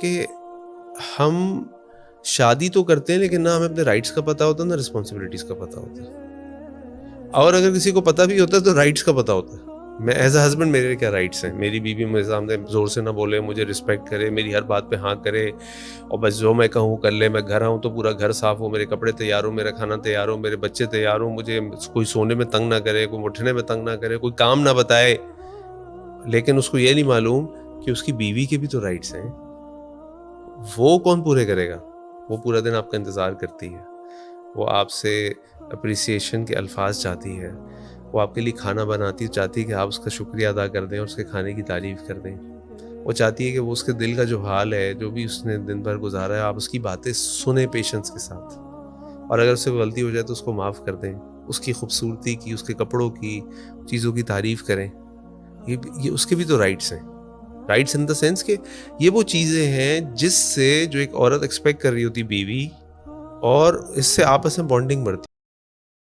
کہ ہم شادی تو کرتے ہیں لیکن نہ ہمیں اپنے رائٹس کا پتہ ہوتا ہے نہ رسپانسبلٹیز کا پتہ ہوتا ہے. اور اگر کسی کو پتہ بھی ہوتا ہے تو رائٹس کا پتہ ہوتا ہے. میں ایز اے ہسبینڈ میرے کیا رائٹس ہیں, میری بیوی میرے سامنے زور سے نہ بولے, مجھے رسپیکٹ کرے, میری ہر بات پہ ہاں کرے, اور بس جو میں کہوں کر لے. میں گھر آؤں تو پورا گھر صاف ہو, میرے کپڑے تیار ہو, میرا کھانا تیار ہو, میرے بچے تیار ہوں, مجھے کوئی سونے میں تنگ نہ کرے, کوئی اٹھنے میں تنگ نہ کرے, کوئی کام نہ بتائے. لیکن اس کو یہ نہیں معلوم کہ اس کی بیوی کے بھی تو رائٹس ہیں. وہ کون پورے کرے گا؟ وہ پورا دن آپ کا انتظار کرتی ہے, وہ آپ سے اپریسیشن کے الفاظ چاہتی ہے, وہ آپ کے لیے کھانا بناتی ہے, چاہتی ہے کہ آپ اس کا شکریہ ادا کر دیں اور اس کے کھانے کی تعریف کر دیں. وہ چاہتی ہے کہ وہ اس کے دل کا جو حال ہے, جو بھی اس نے دن بھر گزارا ہے, آپ اس کی باتیں سنیں پیشنس کے ساتھ, اور اگر اس سے غلطی ہو جائے تو اس کو معاف کر دیں. اس کی خوبصورتی کی, اس کے کپڑوں کی, چیزوں کی تعریف کریں. یہ اس کے بھی تو رائٹس ہیں. رائٹس ان دا سینس کہ یہ وہ چیزیں ہیں جس سے جو ایک عورت ایکسپیکٹ کر رہی ہوتی بیوی, اور اس سے آپس میں بانڈنگ بڑھتی